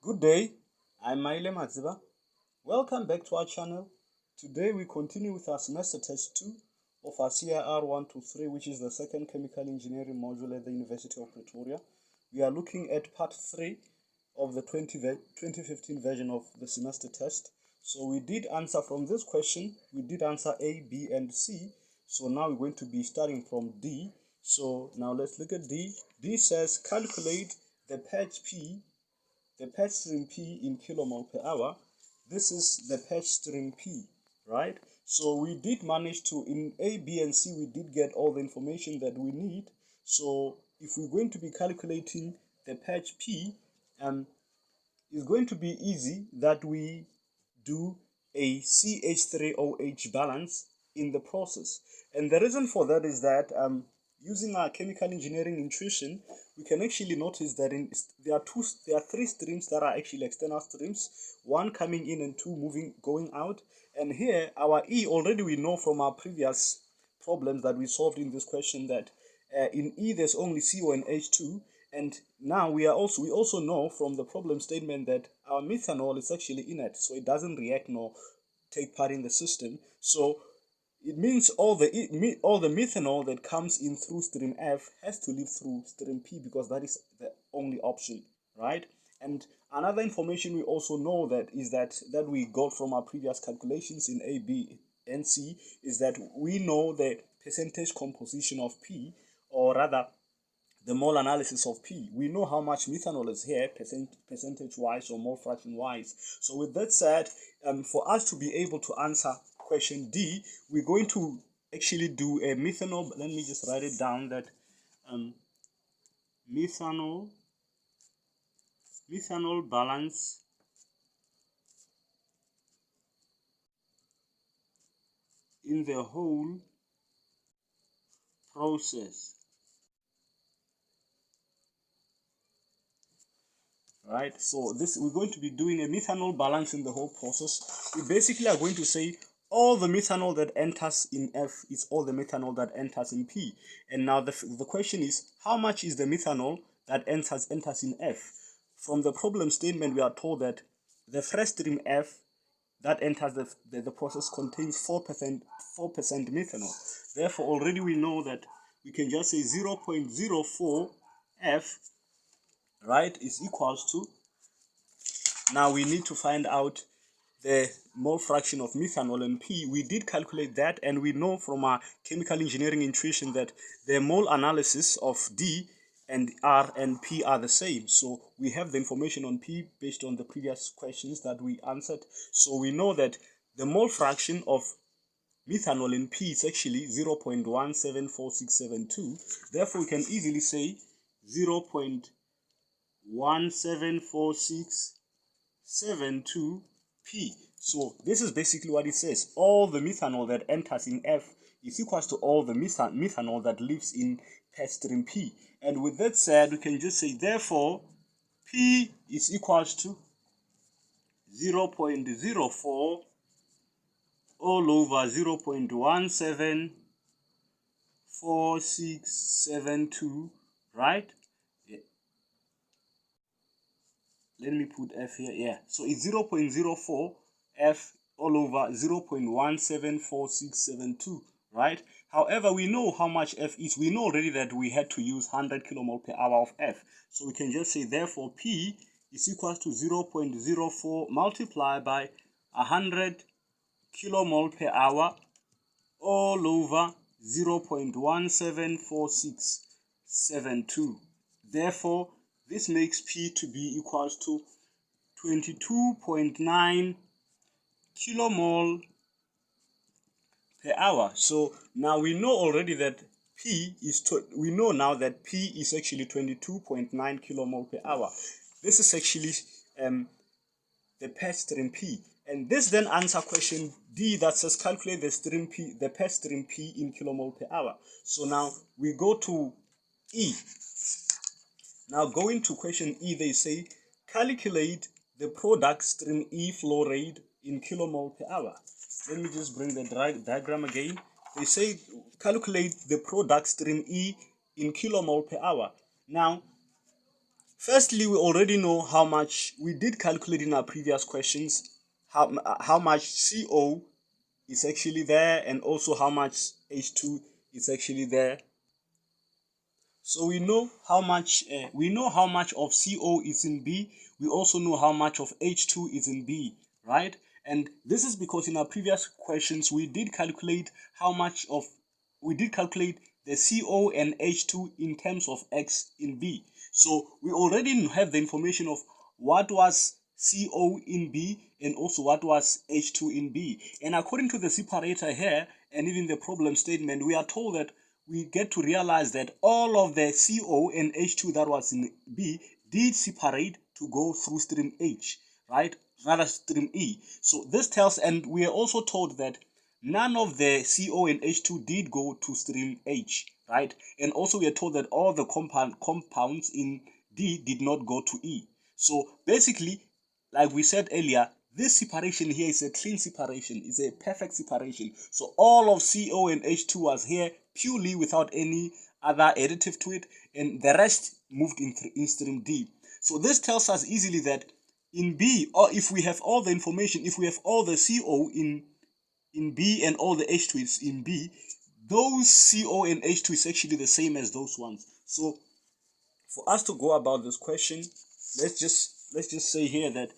Good day, I'm Maile Madziba. Welcome back to our channel. Today we continue with our semester test 2 of our CIR 123, which is the second chemical engineering module at the University of Pretoria. We are looking at part 3 of the 2015 version of the semester test. So we did answer from this question, we did answer A, B, and C. So now we're going to be starting from D. So now let's look at D. D says calculate the patch stream P in kilomole per hour. This is the patch stream P, right? So we did manage to, in A, B, and C, we did get all the information that we need. So if we're going to be calculating the patch P, it's going to be easy that we do a CH3OH balance in the process. And the reason for that is that using our chemical engineering intuition, we can actually notice that there are three streams that are actually external streams, one coming in and two going out. And here our E, already we know from our previous problems that we solved in this question that in E there's only CO and H2. And now we also know from the problem statement that our methanol is actually inert, so it doesn't react nor take part in the system. So it means all the methanol that comes in through stream F has to leave through stream P, because that is the only option, right? And another information we also know that we got from our previous calculations in A, B, and C is that we know the percentage composition of P, or rather the mole analysis of P. We know how much methanol is here, percentage wise or mole fraction wise. So with that said, for us to be able to answer question D, we're going to actually do a methanol. Let me just write it down that methanol balance in the whole process. Right, so this, we're going to be doing a methanol balance in the whole process. We basically are going to say all the methanol that enters in F is all the methanol that enters in P. And now the question is, how much is the methanol that enters in F? From the problem statement, we are told that the first stream F that enters the process contains 4% methanol. Therefore, already we know that we can just say 0.04 F, right, is equals to, now we need to find out the mole fraction of methanol and P. We did calculate that, and we know from our chemical engineering intuition that the mole analysis of D and R and P are the same. So we have the information on P based on the previous questions that we answered. So we know that the mole fraction of methanol in P is actually 0.174672. Therefore, we can easily say 0.174672 P. So this is basically what it says. All the methanol that enters in F is equals to all the methanol that lives in patch stream P. And with that said, we can just say, therefore, P is equals to 0.04 all over 0.174672, right? Let me put F here. Yeah, so it's 0.04 F all over 0.174672, right? However, we know how much F is. We know already that we had to use 100 kilomole per hour of F. So we can just say, therefore, P is equal to 0.04 multiplied by 100 kilomole per hour all over 0.174672. Therefore, this makes P to be equals to 22.9 kilomole per hour. So now we know already that we know now that P is actually 22.9 kilomole per hour. This is actually the patch stream P. And this then answers question D that says calculate the patch stream P in kilomole per hour. So now we go to E. Now going to question E, they say calculate the product stream E flow rate in kilomole per hour. Let me just bring the diagram again. They say calculate the product stream E in kilomole per hour. Now, Firstly, we already know how much we did calculate in our previous questions, how much CO is actually there, and also how much H2 is actually there. So we know how much of CO is in B. We also know how much of H2 is in B, right? And this is because in our previous questions we did calculate the CO and H2 in terms of X in B. So we already have the information of what was CO in B and also what was H2 in B. And according to the separator here and even the problem statement, we are told that we get to realize that all of the CO and H2 that was in B did separate to go through stream H, right? Rather stream E. So this tells, and we are also told that none of the CO and H2 did go to stream H, right? And also we are told that all the compounds in D did not go to E. So basically, like we said earlier, this separation here is a clean separation. It's a perfect separation. So all of CO and H2 was here purely without any other additive to it, and the rest moved in stream D. So this tells us easily that in B, or if we have all the information, if we have all the CO in B and all the H2 is in B, those CO and H2 is actually the same as those ones. So for us to go about this question, let's just say here that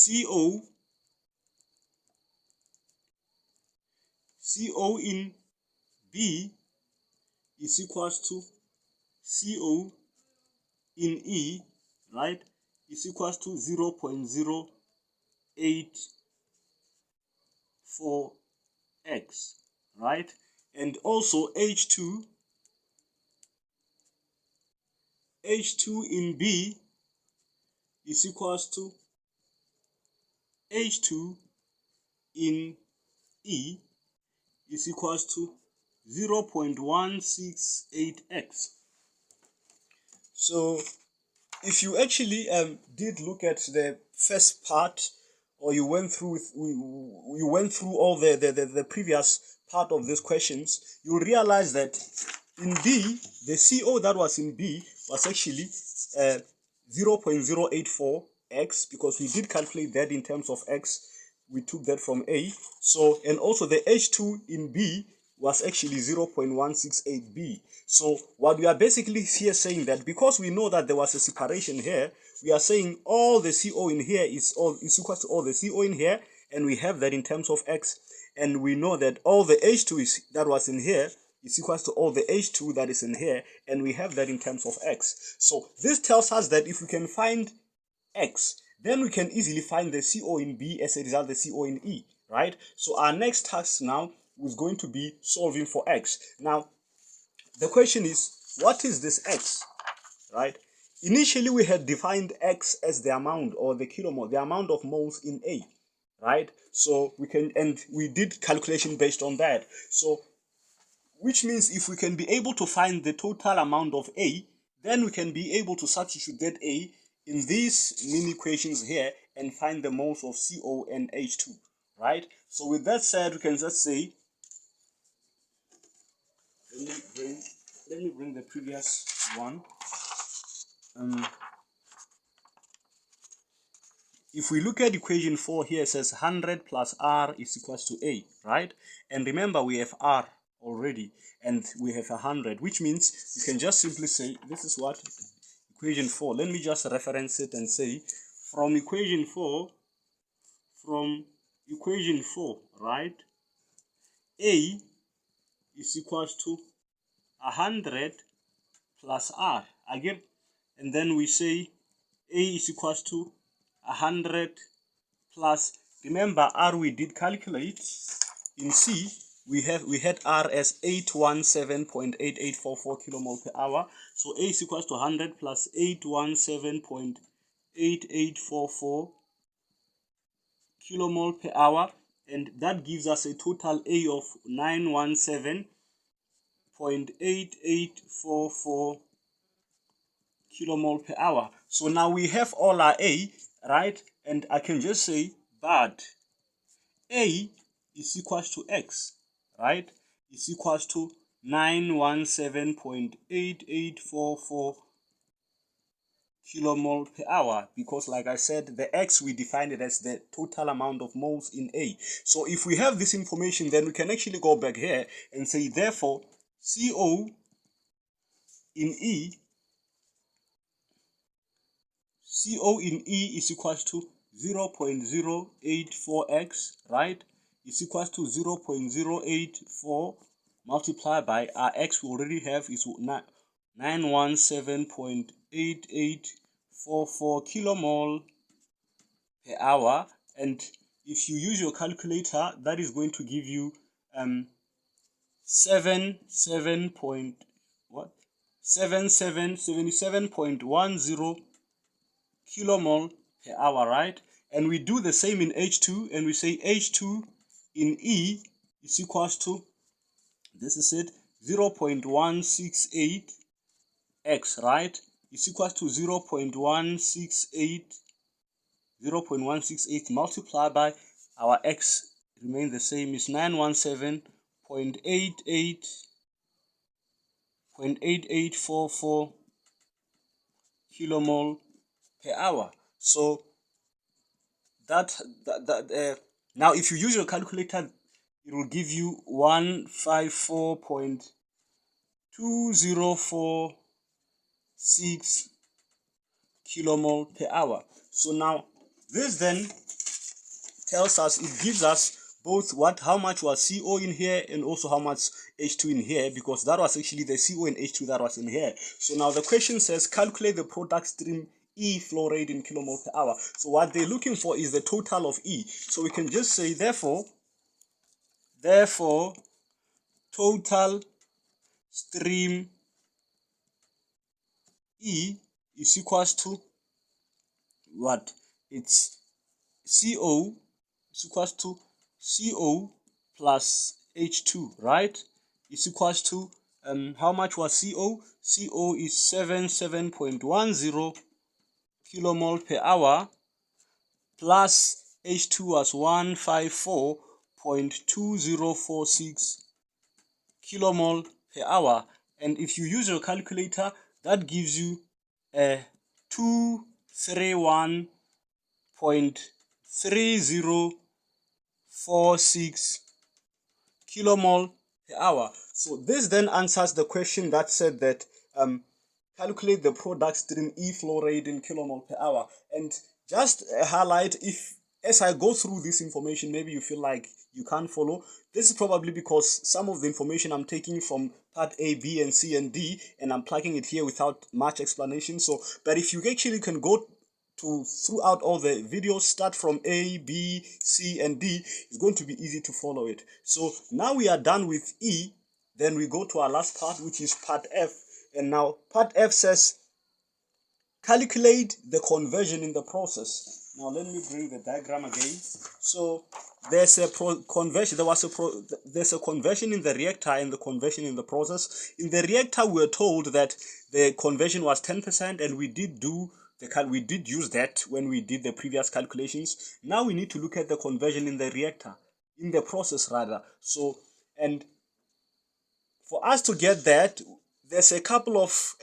CO in B is equals to CO in E, right, is equals to 0.084x, right? And also H2 in B is equals to H2 in E is equals to 0.168x. So if you actually did look at the first part, or you went through all the previous part of these questions, you'll realize that in B, the CO that was in B was actually 0.084x, because we did calculate that in terms of x. We took that from A. So, and also the H2 in B was actually 0.168b. So what we are basically here saying that because we know that there was a separation here, we are saying all the CO in here is equal to all the CO in here, and we have that in terms of x, and we know that all the H2 that was in here is equal to all the H2 that is in here, and we have that in terms of x. So this tells us that if we can find x, then we can easily find the CO in B, as a result the CO in E, right? So our next task now is going to be solving for x. Now the question is, what is this x, right? Initially we had defined x as the amount, or the kilomole, the amount of moles in A, right? So we can, and we did calculation based on that. So which means if we can be able to find the total amount of A, then we can be able to substitute that A in these mini equations here and find the moles of CO and H2, right? So with that said, we can just say, let me bring the previous one. If we look at equation 4 here, it says 100 plus R is equals to A, right? And remember, we have R already, and we have 100, which means you can just simply say, this is what? Equation 4. Let me just reference it and say, from equation 4, right? A is equals to 100 plus R. Again, and then we say A is equals to 100 plus, remember R we did calculate in C, we had R as 817.8844 kilomole per hour. So A is equals to 100 plus 817.8844 kilomole per hour, and that gives us a total A of 917.8844 kilomole per hour. So now we have all our A, right? And I can just say, but A is equals to X, right? Is equals to 917.8844 kilomole per hour, because like I said, the X, we defined it as the total amount of moles in A. So if we have this information, then we can actually go back here and say, therefore, CO in E is equals to 0.084x, right? Is equals to 0.084 multiplied by our X we already have is 917.8844 kilomole per hour. And if you use your calculator, that is going to give you 77.10 kilomole per hour, right? And we do the same in H2, and we say H2 in E is equals to, this is it, 0.168 x, right? Is equals to 0.168 multiplied by our x remain the same, is 917.8844 kilomole per hour. So now if you use your calculator, it will give you 154.2046 kilomole per hour. So now this then tells us, it gives us both how much was CO in here and also how much H2 in here, because that was actually the CO and H2 that was in here. So now the question says calculate the product stream E flow rate in kilomole per hour. So what they're looking for is the total of E. So we can just say therefore total stream E is equals to what? It's CO is equals to CO plus H2, right? Is equals to how much was CO? CO is 77.10 kilomole per hour plus H2 was 154.2046 kilomole per hour. And if you use your calculator, that gives you 231.3046 kilomole per hour. So this then answers the question that said that calculate the product stream E flow rate in kilomole per hour. And just highlight, if as I go through this information, maybe you feel like you can't follow. This is probably because some of the information I'm taking from part A, B, and C, and D, and I'm plugging it here without much explanation. So, but if you actually can go throughout all the videos, start from A, B, C, and D, it's going to be easy to follow it. So now we are done with E. Then we go to our last part, which is part F. And now part F says calculate the conversion in the process. Now let me bring the diagram again. So there's a conversion. There's a conversion in the reactor and the conversion in the process. In the reactor, we're told that the conversion was 10%, and we did use that when we did the previous calculations. Now we need to look at the conversion in the reactor, in the process rather. So, and for us to get that, there's a couple of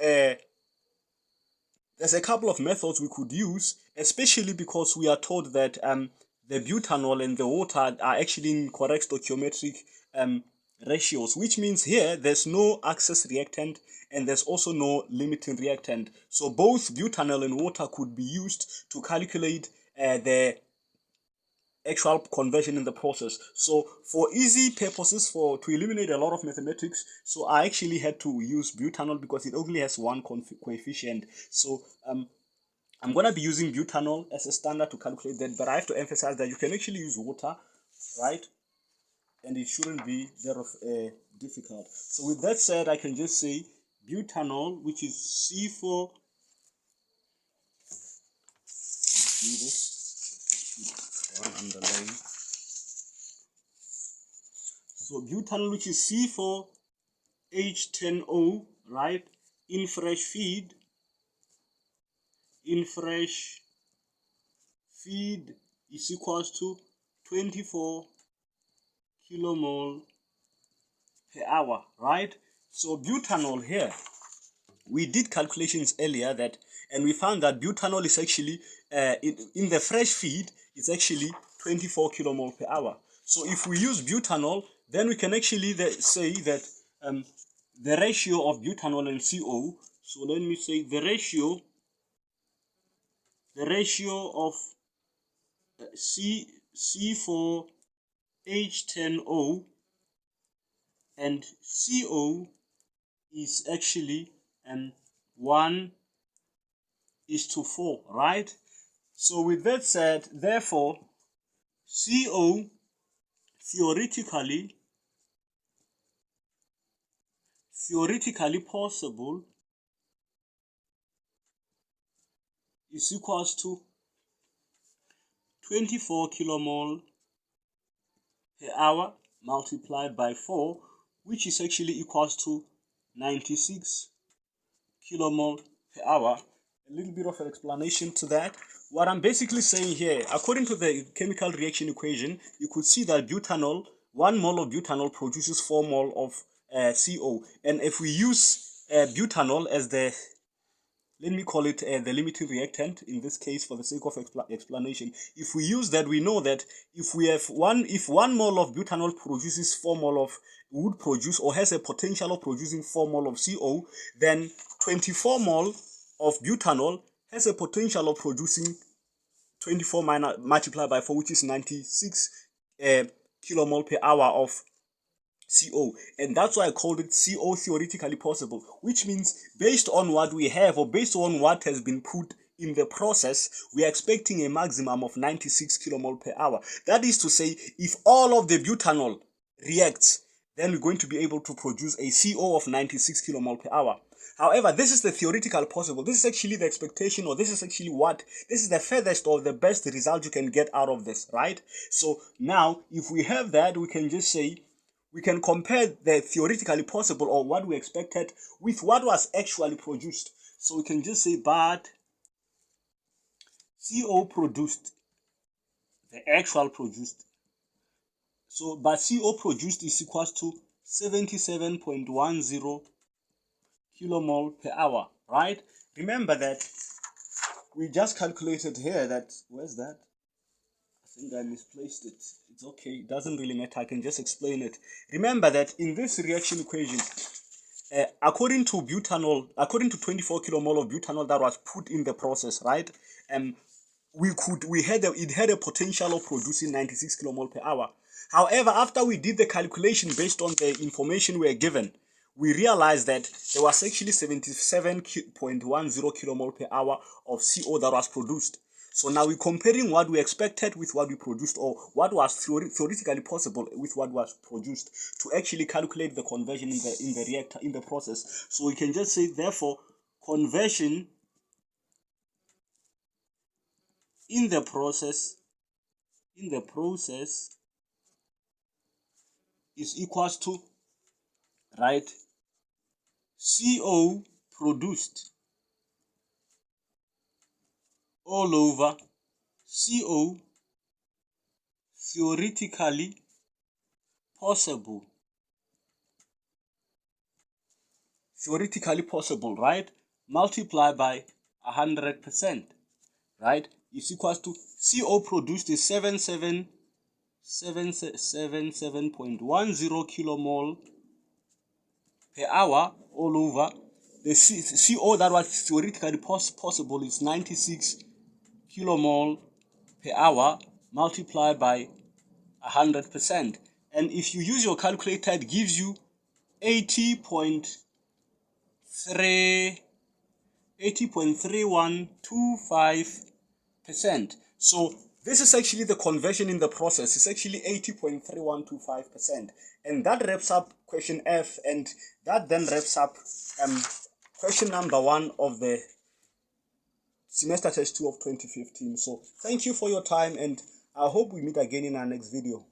methods we could use, especially because we are told that the butanol and the water are actually in correct stoichiometric ratios, which means here there's no excess reactant and there's also no limiting reactant. So both butanol and water could be used to calculate the actual conversion in the process. So for easy purposes, to eliminate a lot of mathematics, so I actually had to use butanol because it only has one coefficient. So I'm going to be using butanol as a standard to calculate that, but I have to emphasize that you can actually use water, right? And it shouldn't be very difficult. So with that said, I can just say butanol, which is C4, do this, one underline. So butanol, which is C4H10O, right, in fresh feed is equals to 24 kilomole per hour, right? So butanol here we did calculations earlier and we found that butanol is actually in the fresh feed it's actually 24 kilomole per hour. So if we use butanol, then we can actually say that the ratio of butanol and CO. So let me say the ratio of C4H10O and CO is actually 1:4, right? So with that said, therefore, CO theoretically possible is equals to 24 kilomole per hour multiplied by 4, which is actually equals to 96 kilomole per hour. A little bit of an explanation to that. What I'm basically saying here, according to the chemical reaction equation, you could see that butanol, 1 mole of butanol produces 4 mole of CO. And if we use butanol as the, let me call it the limiting reactant in this case for the sake of explanation, if we use that, we know that if 1 mole of butanol produces 4 mole of, would produce or has a potential of producing 4 mole of CO, then 24 mole of butanol has a potential of producing 24 multiplied by 4, which is 96 kilomole per hour of CO, and that's why I called it CO theoretically possible, which means based on what we have or based on what has been put in the process, we are expecting a maximum of 96 kilomole per hour. That is to say, if all of the butanol reacts, then we're going to be able to produce a CO of 96 kilomole per hour. However, this is the theoretical possible. This is actually the expectation, or this is actually this is the furthest or the best result you can get out of this, right? So now, if we have that, we can just say, we can compare the theoretically possible or what we expected with what was actually produced. So we can just say, but CO produced, the actual produced. So, but CO produced is equals to 77.10 kilomole per hour, right? Remember that we just calculated here that, where's that? I think I misplaced it. It's okay, it doesn't really matter, I can just explain it. Remember that in this reaction equation, according to 24 kilomole of butanol that was put in the process, right? It had a potential of producing 96 kilomole per hour. However, after we did the calculation based on the information we were given, we realized that there was actually 77.10 kilomole per hour of CO that was produced. So now we're comparing what we expected with what we produced, or what was theoretically possible with what was produced, to actually calculate the conversion in the reactor, in the process. So we can just say, therefore, conversion in the process is equals to, right, CO produced all over CO theoretically possible. Right? Multiply by 100%, right? Is equals to CO produced is 77.10 kilomole per hour all over. The CO that was theoretically possible is 96 kilomole per hour multiplied by 100%. And if you use your calculator, it gives you 80.3125%. So this is actually the conversion in the process. It's actually 80.3125%. And that wraps up question F, and that then wraps up question number 1 of the semester test 2 of 2015. So thank you for your time, and I hope we meet again in our next video.